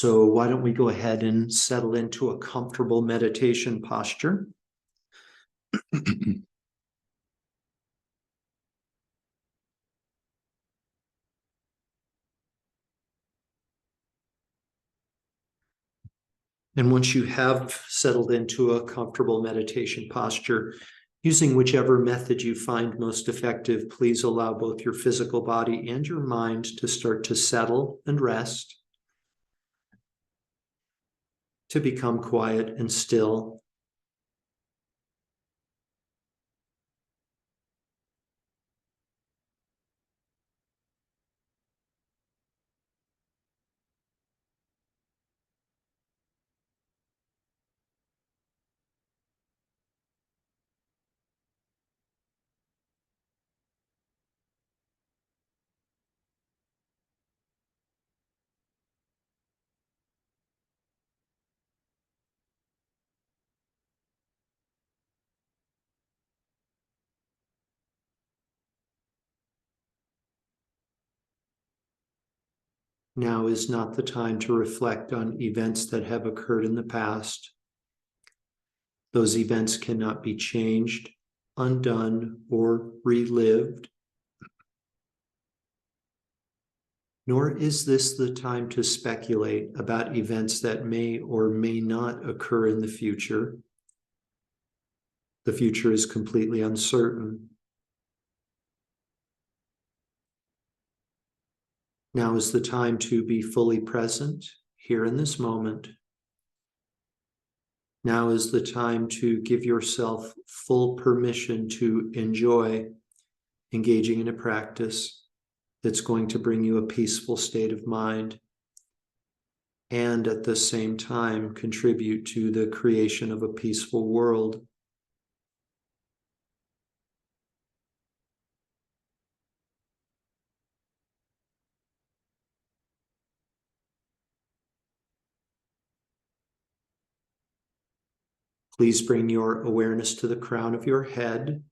So why don't we go ahead and settle into a comfortable meditation posture. And once you have settled into a comfortable meditation posture, using whichever method you find most effective, please allow both your physical body and your mind to start to settle and rest, to become quiet and still. Now is not the time to reflect on events that have occurred in the past. Those events cannot be changed, undone, or relived. Nor is this the time to speculate about events that may or may not occur in the future. The future is completely uncertain. Now is the time to be fully present here in this moment. Now is the time to give yourself full permission to enjoy engaging in a practice that's going to bring you a peaceful state of mind and at the same time contribute to the creation of a peaceful world. Please bring your awareness to the crown of your head,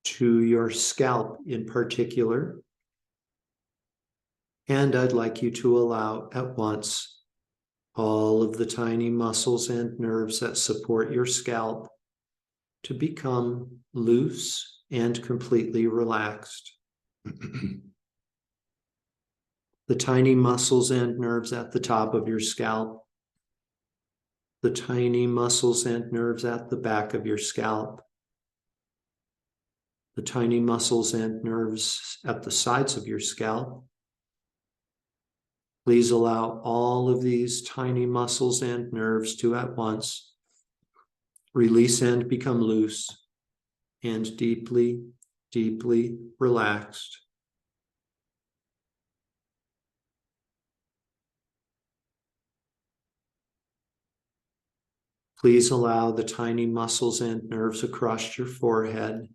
to your scalp in particular. And I'd like you to allow at once all of the tiny muscles and nerves that support your scalp to become loose and completely relaxed. The tiny muscles and nerves at the top of your scalp, the tiny muscles and nerves at the back of your scalp, the tiny muscles and nerves at the sides of your scalp. Please allow all of these tiny muscles and nerves to at once release and become loose and deeply, deeply relaxed. Please allow the tiny muscles and nerves across your forehead,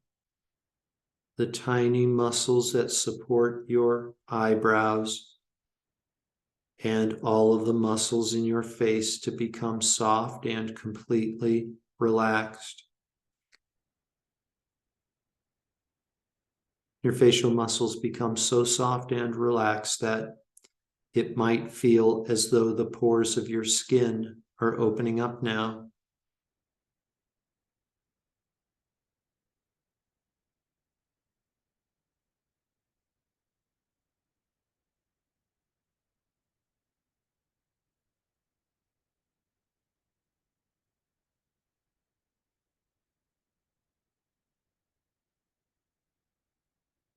the tiny muscles that support your eyebrows, and all of the muscles in your face to become soft and completely relaxed. Your facial muscles become so soft and relaxed that it might feel as though the pores of your skin are opening up now.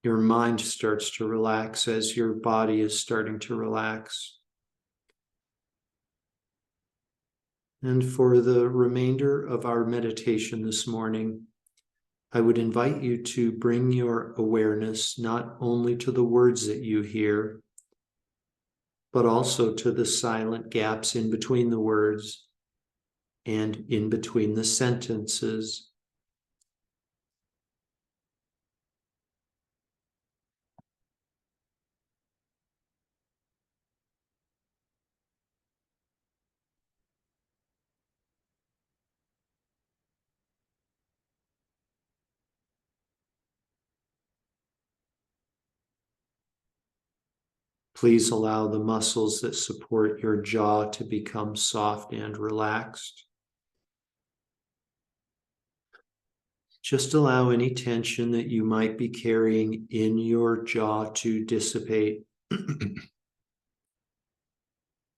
Your mind starts to relax as your body is starting to relax. And for the remainder of our meditation this morning, I would invite you to bring your awareness not only to the words that you hear, but also to the silent gaps in between the words and in between the sentences. Please allow the muscles that support your jaw to become soft and relaxed. Just allow any tension that you might be carrying in your jaw to dissipate,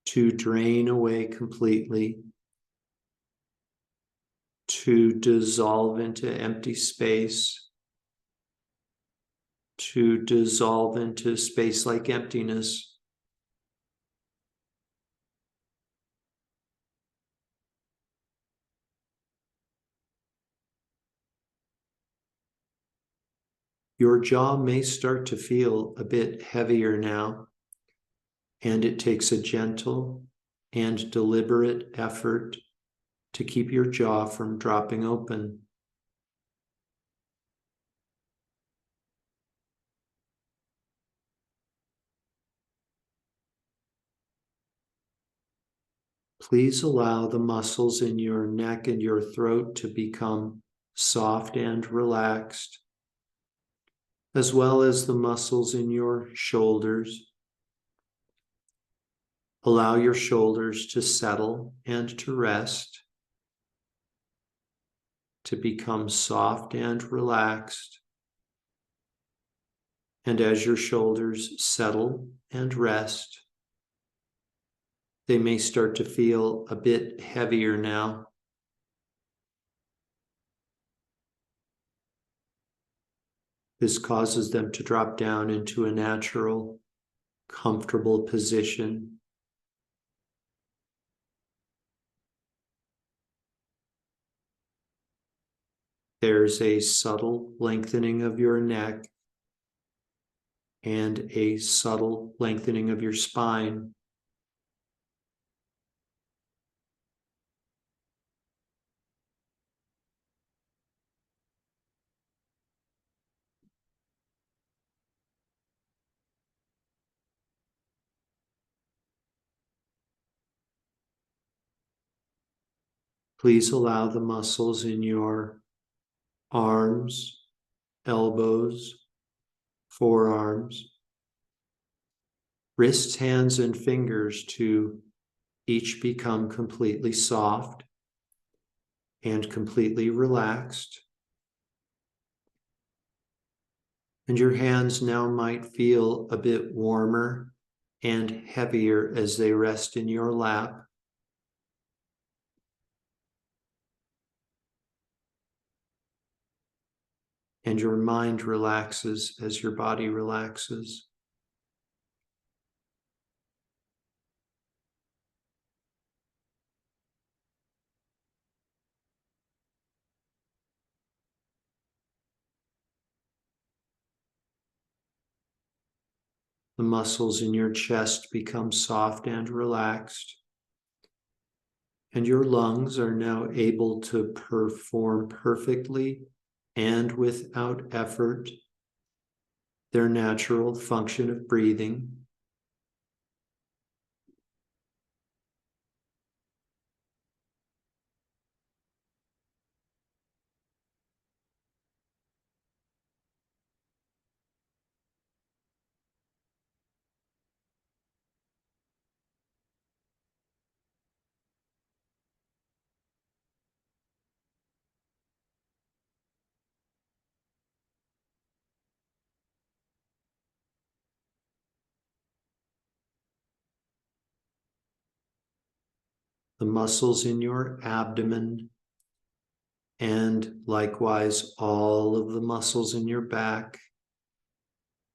to drain away completely, to dissolve into empty space, to dissolve into space like emptiness. Your jaw may start to feel a bit heavier now, and it takes a gentle and deliberate effort to keep your jaw from dropping open. Please allow the muscles in your neck and your throat to become soft and relaxed, as well as the muscles in your shoulders. Allow your shoulders to settle and to rest, to become soft and relaxed. And as your shoulders settle and rest, they may start to feel a bit heavier now. This causes them to drop down into a natural, comfortable position. There's a subtle lengthening of your neck and a subtle lengthening of your spine. Please allow the muscles in your arms, elbows, forearms, wrists, hands, and fingers to each become completely soft and completely relaxed. And your hands now might feel a bit warmer and heavier as they rest in your lap. And your mind relaxes as your body relaxes. The muscles in your chest become soft and relaxed. And your lungs are now able to perform perfectly and without effort their natural function of breathing. The muscles in your abdomen, and likewise all of the muscles in your back,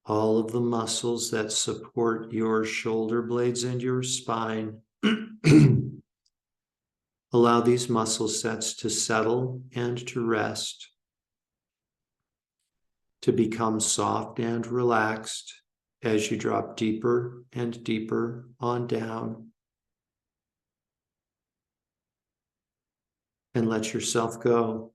all of the muscles that support your shoulder blades and your spine. Allow these muscle sets to settle and to rest, to become soft and relaxed as you drop deeper and deeper on down. And let yourself go.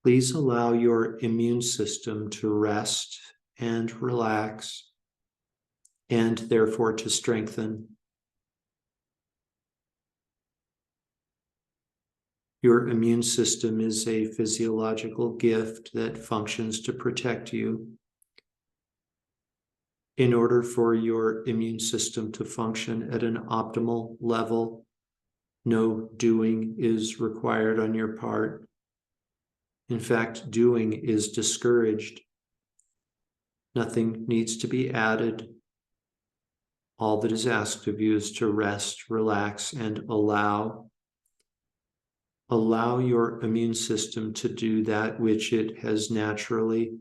Please allow your immune system to rest and relax, and therefore to strengthen. Your immune system is a physiological gift that functions to protect you. In order for your immune system to function at an optimal level, no doing is required on your part. In fact, doing is discouraged. Nothing needs to be added. All that is asked of you is to rest, relax, and allow. Allow your immune system to do that which it has naturally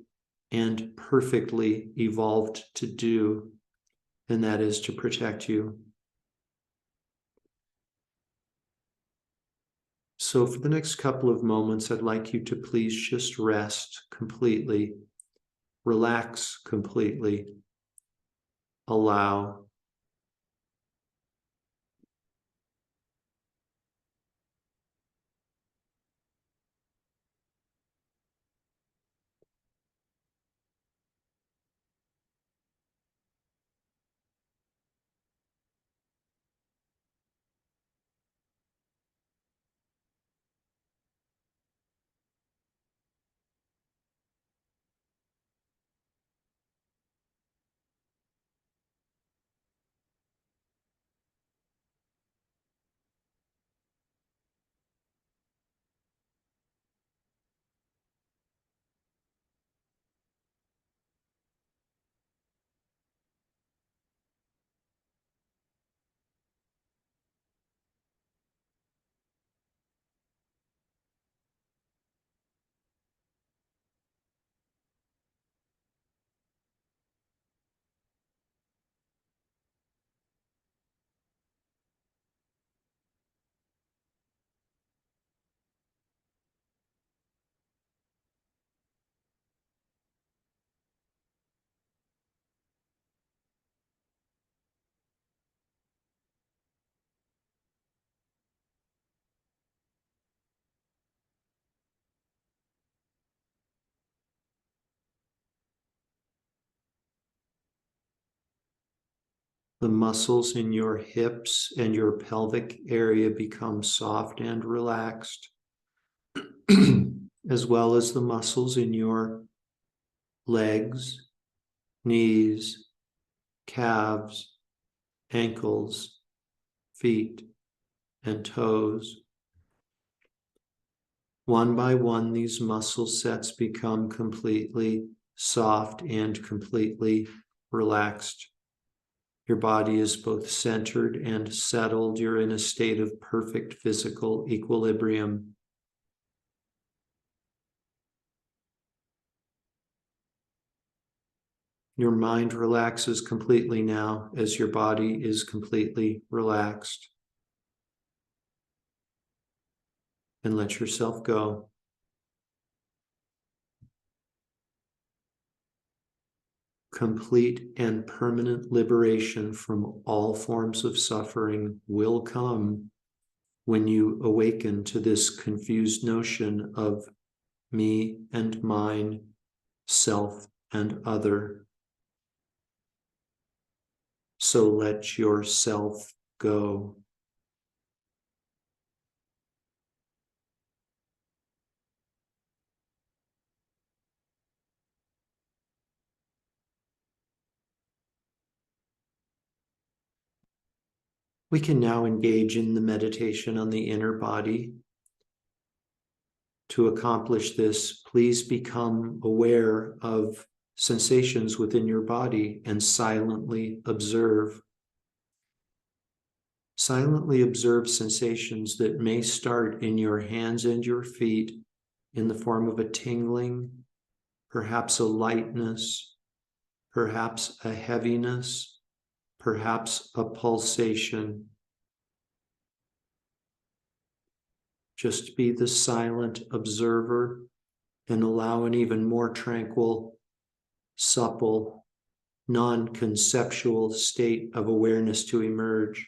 and perfectly evolved to do, and that is to protect you. So for the next couple of moments, I'd like you to please just rest completely, relax completely, allow. The muscles in your hips and your pelvic area become soft and relaxed, as well as the muscles in your legs, knees, calves, ankles, feet, and toes. One by one, these muscle sets become completely soft and completely relaxed. Your body is both centered and settled. You're in a state of perfect physical equilibrium. Your mind relaxes completely now as your body is completely relaxed. And let yourself go. Complete and permanent liberation from all forms of suffering will come when you awaken to this confused notion of me and mine, self and other. So let yourself go. We can now engage in the meditation on the inner body. To accomplish this, please become aware of sensations within your body and silently observe. Silently observe sensations that may start in your hands and your feet in the form of a tingling, perhaps a lightness, perhaps a heaviness, perhaps a pulsation. Just be the silent observer and allow an even more tranquil, supple, non-conceptual state of awareness to emerge.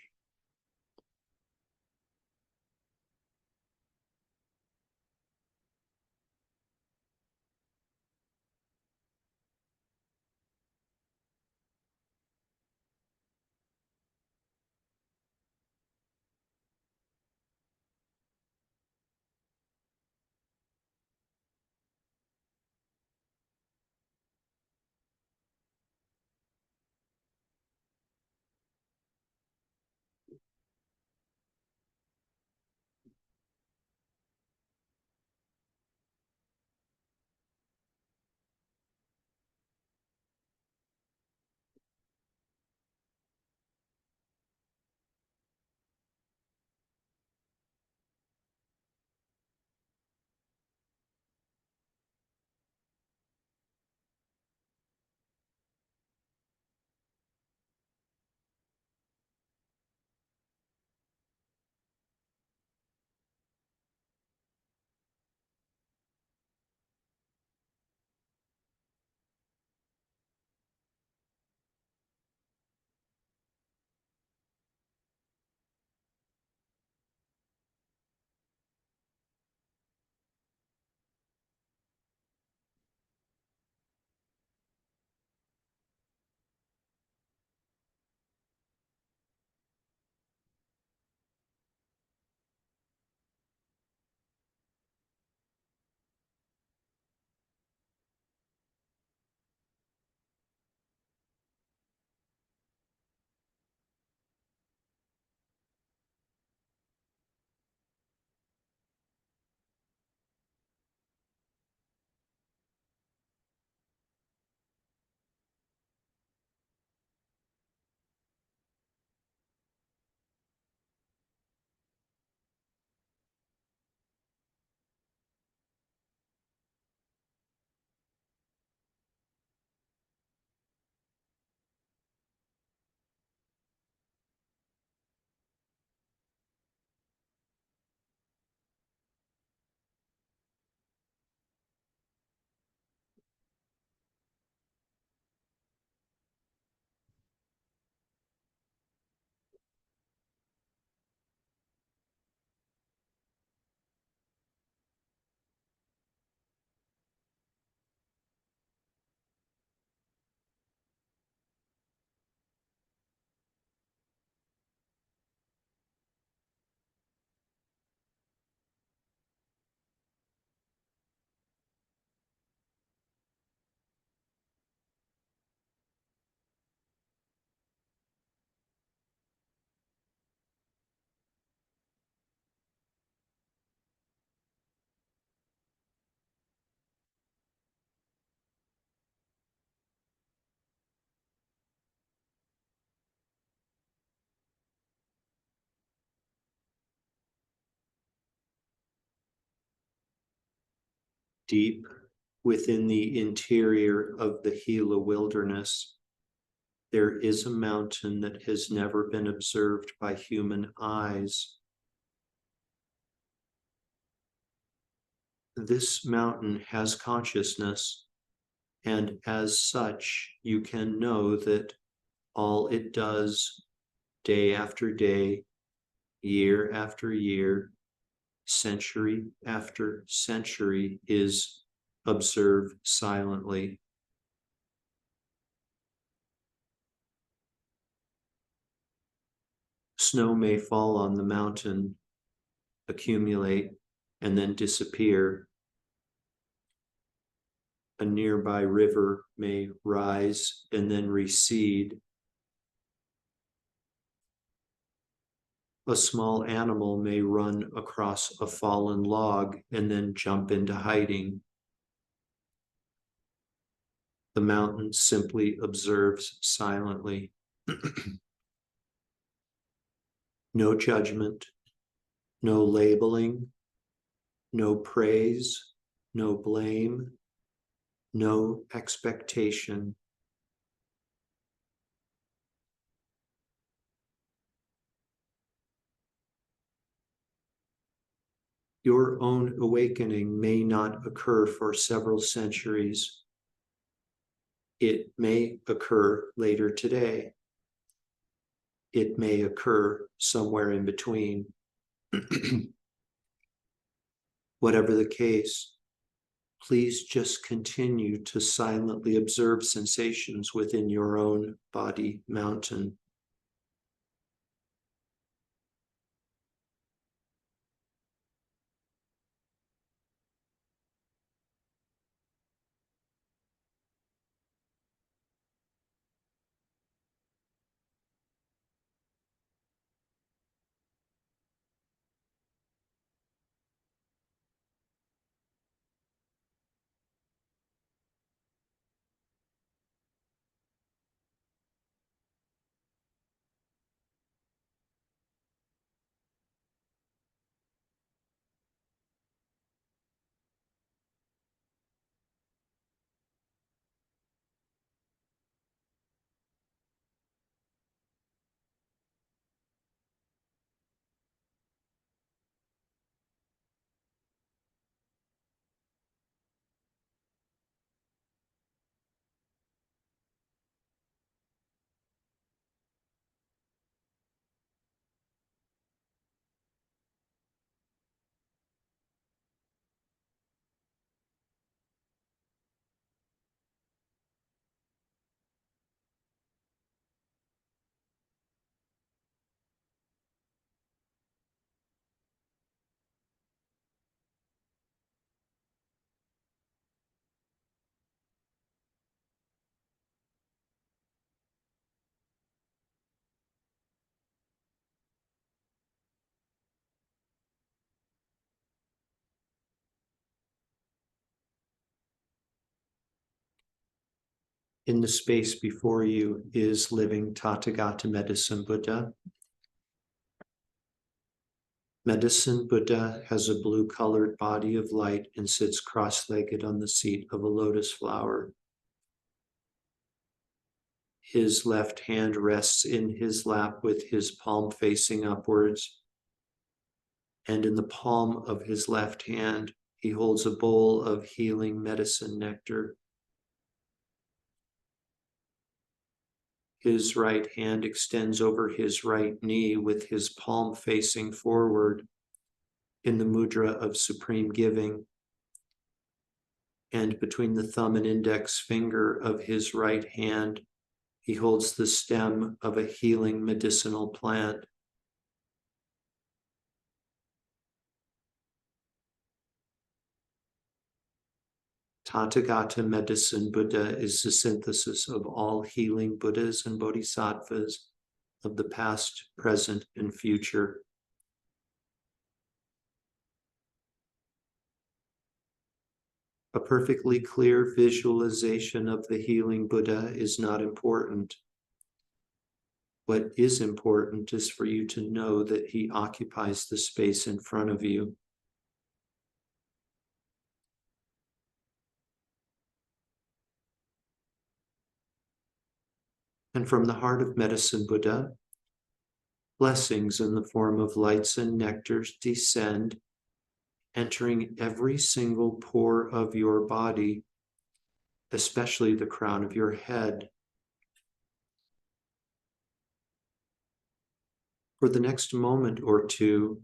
Deep within the interior of the Gila wilderness, there is a mountain that has never been observed by human eyes. This mountain has consciousness, and as such, you can know that all it does day after day, year after year, century after century is observe silently. Snow may fall on the mountain, accumulate, and then disappear. A nearby river may rise and then recede. A small animal may run across a fallen log and then jump into hiding. The mountain simply observes silently. No judgment, no labeling, no praise, no blame, no expectation. Your own awakening may not occur for several centuries. It may occur later today. It may occur somewhere in between. Whatever the case, please just continue to silently observe sensations within your own body mountain. In the space before you is living Tathagata Medicine Buddha. Medicine Buddha has a blue-colored body of light and sits cross-legged on the seat of a lotus flower. His left hand rests in his lap with his palm facing upwards. And in the palm of his left hand, he holds a bowl of healing medicine nectar. His right hand extends over his right knee with his palm facing forward in the mudra of supreme giving. And between the thumb and index finger of his right hand, he holds the stem of a healing medicinal plant. Tathagata Medicine Buddha is the synthesis of all healing Buddhas and Bodhisattvas of the past, present, and future. A perfectly clear visualization of the healing Buddha is not important. What is important is for you to know that he occupies the space in front of you. And from the heart of Medicine Buddha, blessings in the form of lights and nectars descend, entering every single pore of your body, especially the crown of your head. For the next moment or two,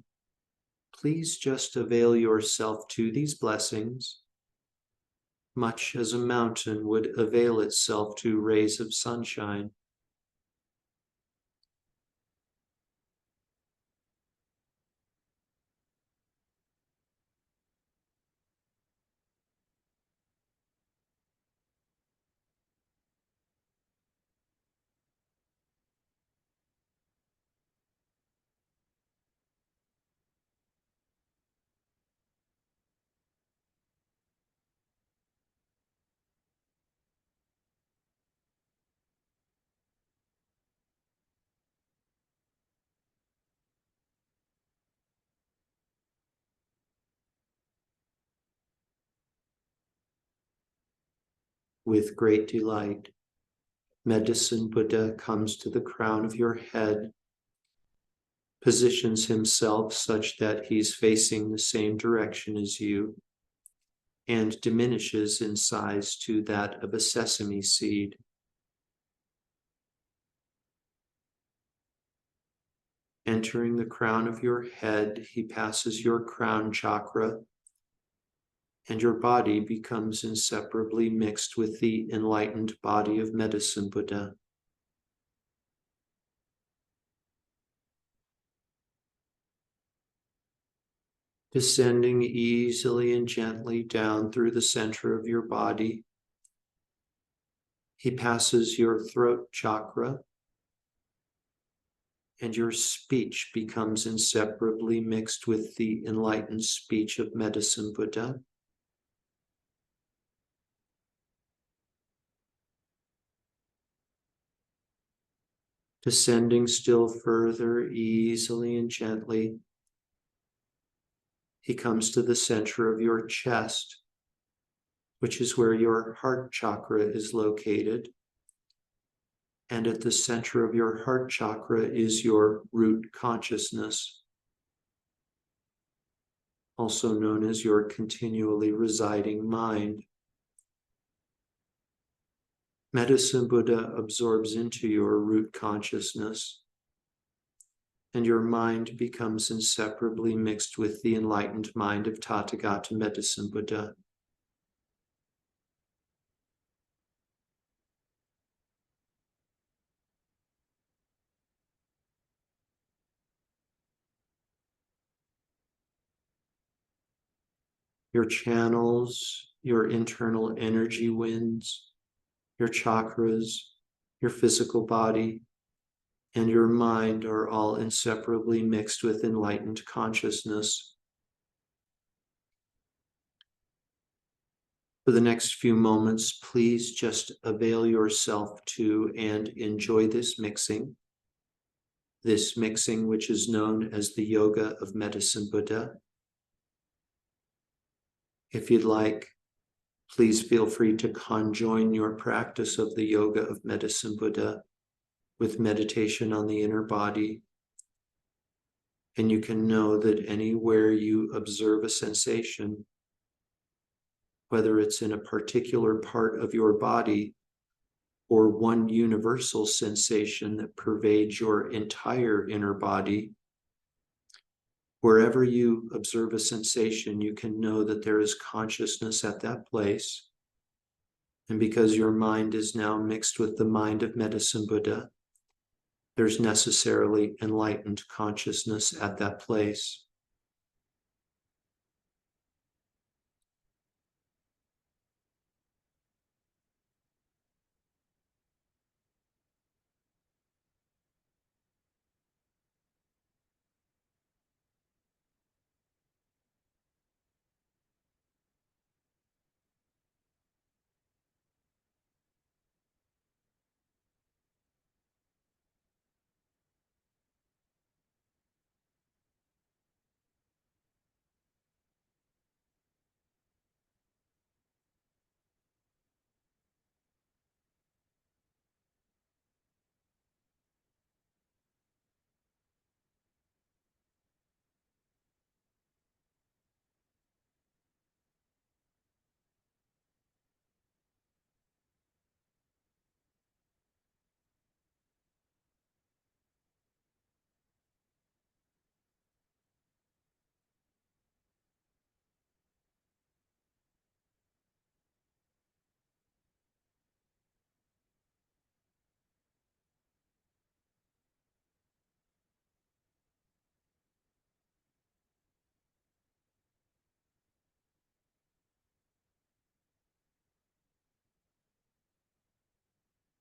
please just avail yourself to these blessings, much as a mountain would avail itself to rays of sunshine. With great delight, Medicine Buddha comes to the crown of your head, positions himself such that he's facing the same direction as you, and diminishes in size to that of a sesame seed. Entering the crown of your head, he passes your crown chakra, and your body becomes inseparably mixed with the enlightened body of Medicine Buddha. Descending easily and gently down through the center of your body, he passes your throat chakra, and your speech becomes inseparably mixed with the enlightened speech of Medicine Buddha. Descending still further, easily and gently, he comes to the center of your chest, which is where your heart chakra is located. And at the center of your heart chakra is your root consciousness, also known as your continually residing mind. Medicine Buddha absorbs into your root consciousness, and your mind becomes inseparably mixed with the enlightened mind of Tathagata Medicine Buddha. Your channels, your internal energy winds, your chakras, your physical body, and your mind are all inseparably mixed with enlightened consciousness. For the next few moments, please just avail yourself to and enjoy this mixing which is known as the Yoga of Medicine Buddha. If you'd like, please feel free to conjoin your practice of the Yoga of Medicine Buddha with meditation on the inner body. And you can know that anywhere you observe a sensation, whether it's in a particular part of your body or one universal sensation that pervades your entire inner body, wherever you observe a sensation, you can know that there is consciousness at that place. And because your mind is now mixed with the mind of Medicine Buddha, there's necessarily enlightened consciousness at that place.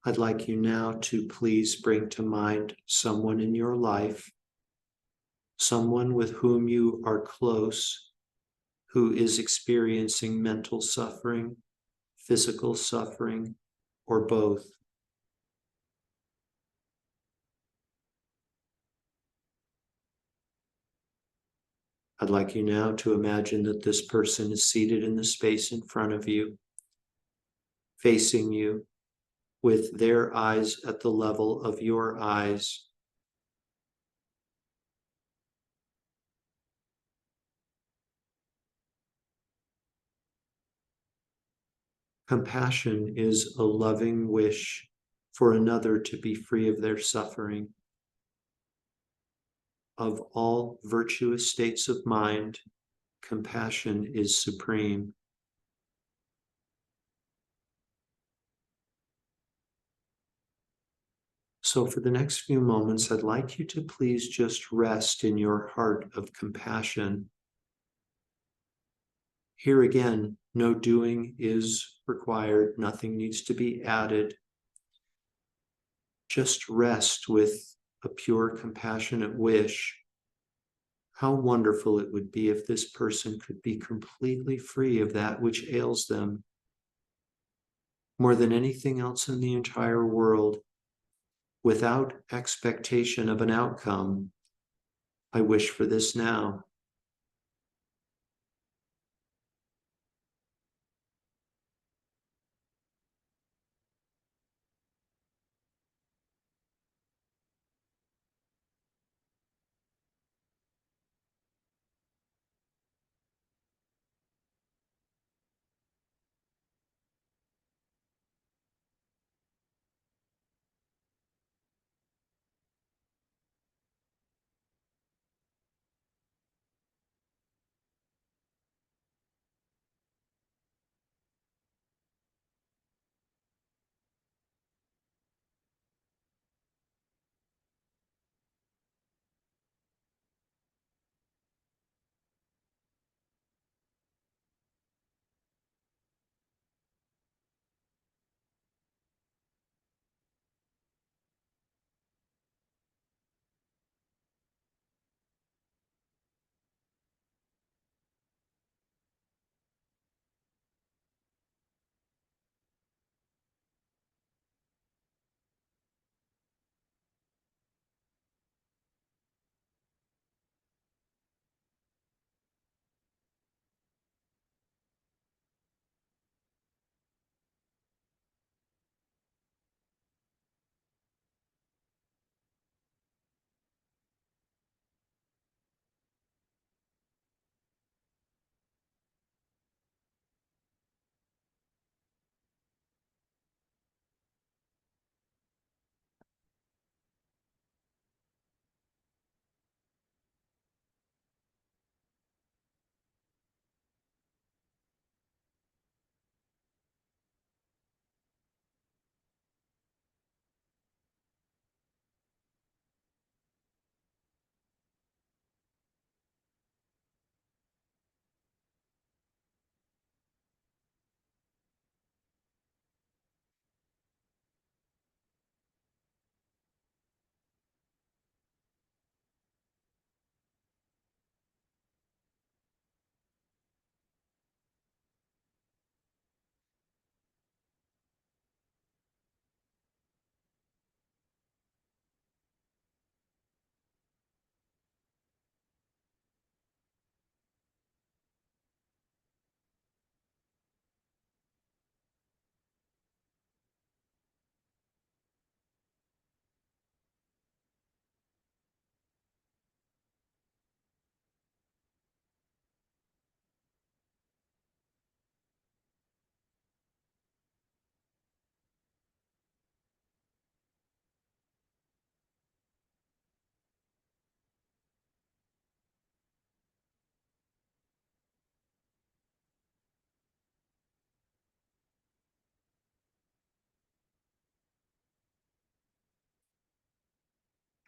I'd like you now to please bring to mind someone in your life, someone with whom you are close, who is experiencing mental suffering, physical suffering, or both. I'd like you now to imagine that this person is seated in the space in front of you, facing you, with their eyes at the level of your eyes. Compassion is a loving wish for another to be free of their suffering. Of all virtuous states of mind, compassion is supreme. So for the next few moments, I'd like you to please just rest in your heart of compassion. Here again, no doing is required. Nothing needs to be added. Just rest with a pure, compassionate wish. How wonderful it would be if this person could be completely free of that which ails them. More than anything else in the entire world, without expectation of an outcome, I wish for this now.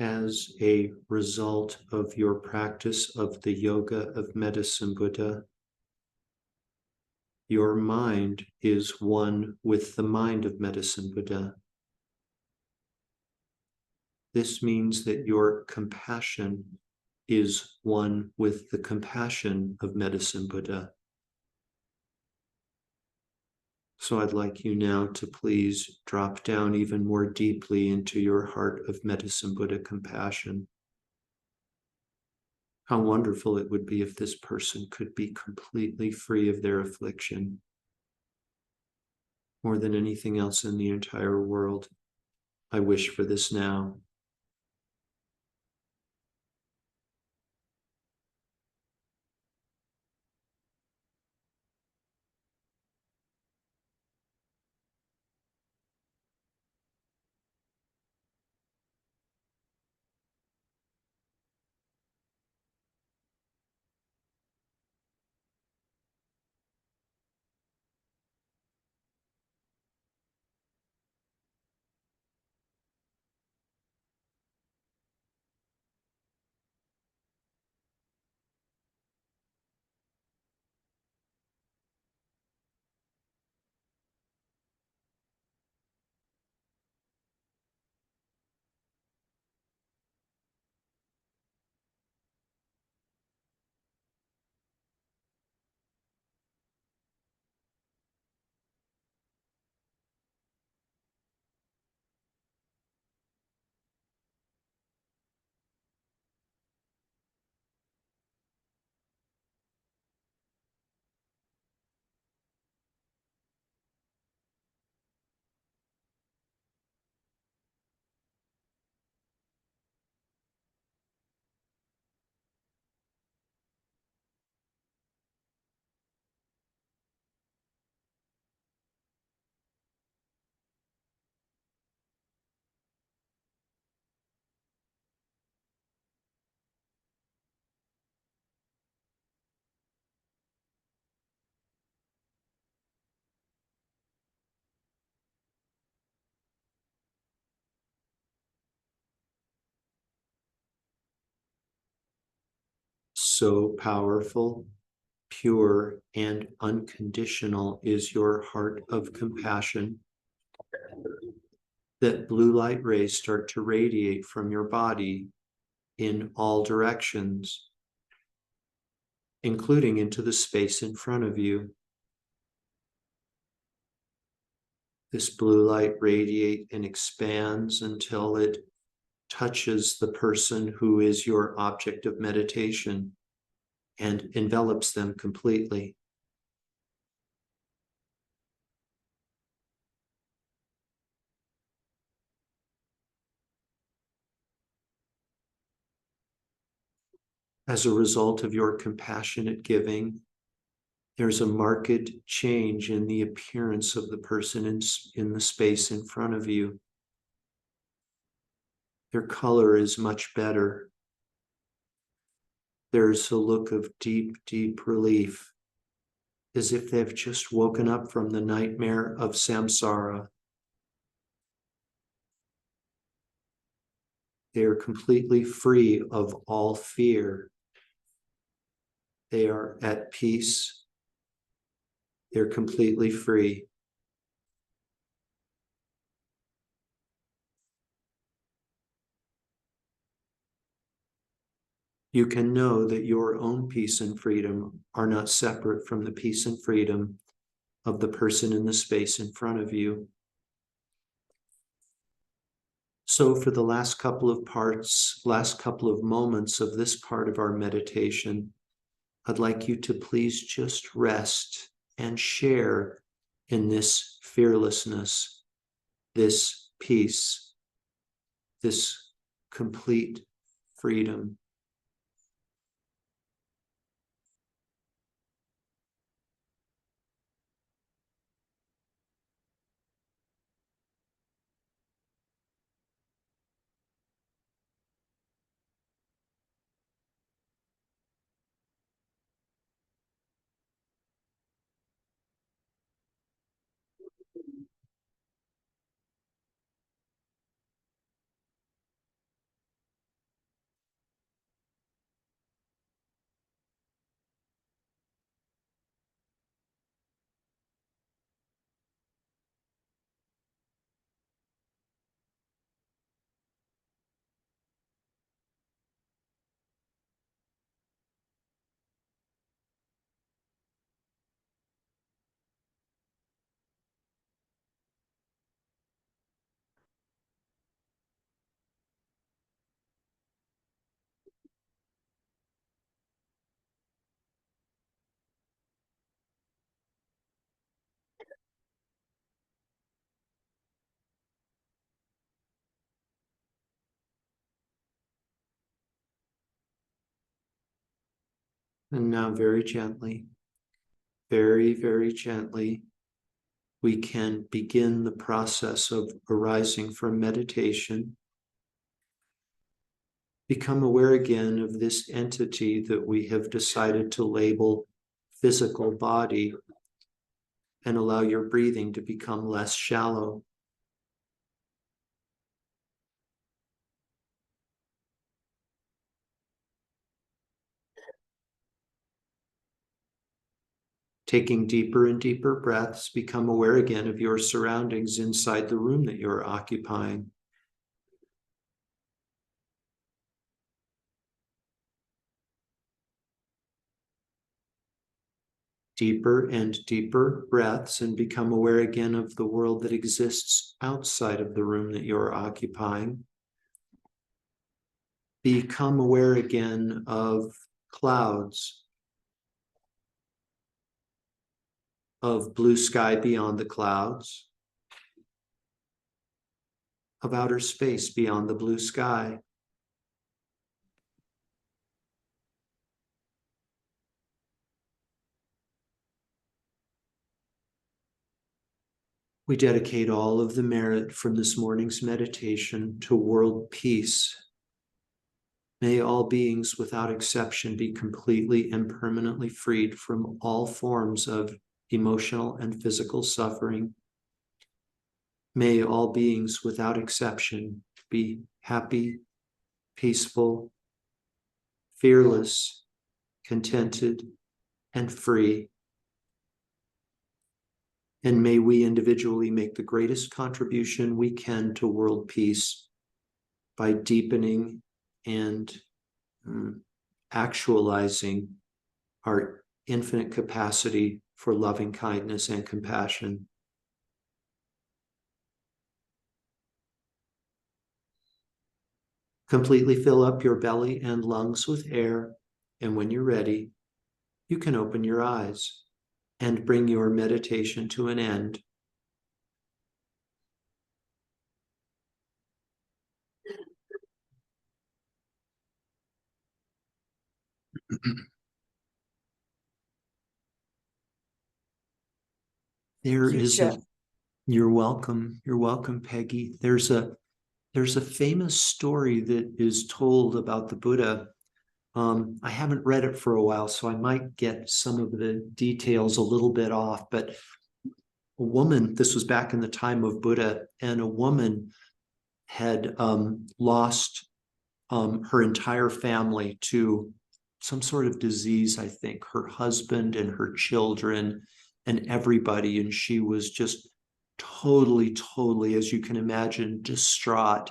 As a result of your practice of the yoga of Medicine Buddha, your mind is one with the mind of Medicine Buddha. This means that your compassion is one with the compassion of Medicine Buddha. So I'd like you now to please drop down even more deeply into your heart of Medicine Buddha compassion. How wonderful it would be if this person could be completely free of their affliction. More than anything else in the entire world, I wish for this now. So powerful, pure, and unconditional is your heart of compassion that blue light rays start to radiate from your body in all directions, including into the space in front of you. This blue light radiates and expands until it touches the person who is your object of meditation and envelops them completely. As a result of your compassionate giving, there's a marked change in the appearance of the person in the space in front of you. Their color is much better. There's a look of deep, deep relief, as if they've just woken up from the nightmare of samsara. They are completely free of all fear. They are at peace. They're completely free. You can know that your own peace and freedom are not separate from the peace and freedom of the person in the space in front of you. So for the last couple of moments of this part of our meditation, I'd like you to please just rest and share in this fearlessness, this peace, this complete freedom. And now very gently, very, very gently, we can begin the process of arising from meditation. Become aware again of this entity that we have decided to label physical body, and allow your breathing to become less shallow. Taking deeper and deeper breaths, become aware again of your surroundings inside the room that you're occupying. Deeper and deeper breaths, and become aware again of the world that exists outside of the room that you're occupying. Become aware again of clouds, of blue sky beyond the clouds, of outer space beyond the blue sky. We dedicate all of the merit from this morning's meditation to world peace. May all beings without exception be completely and permanently freed from all forms of emotional and physical suffering. May all beings without exception be happy, peaceful, fearless, contented, and free. And may we individually make the greatest contribution we can to world peace by deepening and actualizing our infinite capacity for loving kindness and compassion. Completely fill up your belly and lungs with air, and when you're ready, you can open your eyes and bring your meditation to an end. You're welcome. You're welcome, Peggy. There's a famous story that is told about the Buddha. I haven't read it for a while, so I might get some of the details a little bit off, but a woman, this was back in the time of Buddha, and a woman had lost her entire family to some sort of disease, I think, her husband and her children and everybody. And she was just totally, as you can imagine, distraught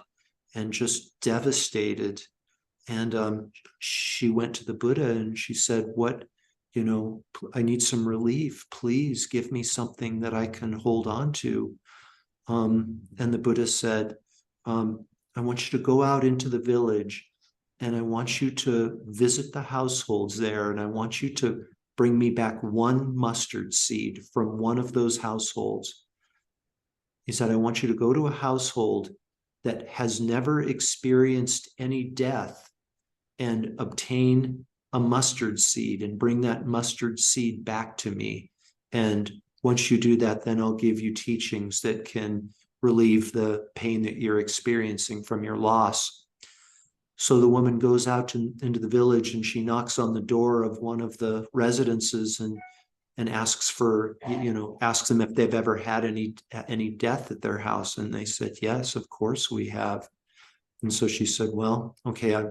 and just devastated. And she went to the Buddha and she said, I need some relief. Please give me something that I can hold on to. And the Buddha said, I want you to go out into the village and I want you to visit the households there. And I want you to bring me back one mustard seed from one of those households. He said, I want you to go to a household that has never experienced any death and obtain a mustard seed and bring that mustard seed back to me. And once you do that, then I'll give you teachings that can relieve the pain that you're experiencing from your loss. So the woman goes out into the village and she knocks on the door of one of the residences and asks them if they've ever had any death at their house. And they said, yes, of course we have. And so she said, well, okay, I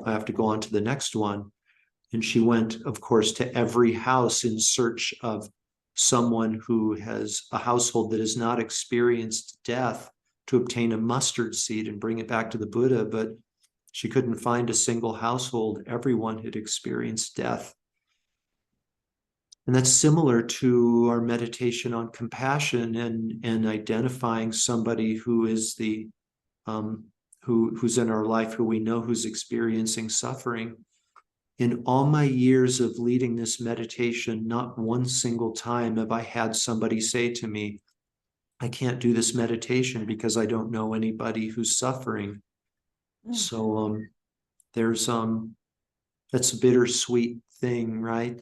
have to go on to the next one. And she went, of course, to every house in search of someone who has a household that has not experienced death to obtain a mustard seed and bring it back to the Buddha. But she couldn't find a single household. Everyone had experienced death. And that's similar to our meditation on compassion and identifying somebody who is who's in our life, who we know who's experiencing suffering. In all my years of leading this meditation, not one single time have I had somebody say to me, I can't do this meditation because I don't know anybody who's suffering. So that's a bittersweet thing, right?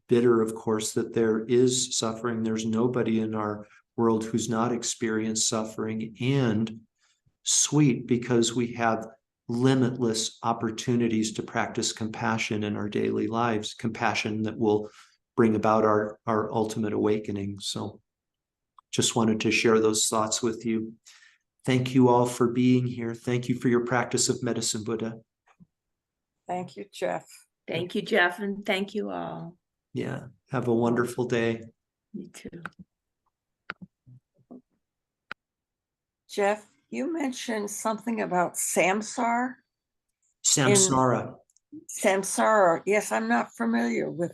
Bitter, of course, that there is suffering. There's nobody in our world who's not experienced suffering, and sweet because we have limitless opportunities to practice compassion in our daily lives, compassion that will bring about our ultimate awakening. So just wanted to share those thoughts with you. Thank you all for being here. Thank you for your practice of medicine, Buddha. Thank you, Jeff. Thank you, Jeff, and thank you all. Yeah, have a wonderful day. You too. Jeff, you mentioned something about samsara. Samsara. Samsara. Yes, I'm not familiar with that.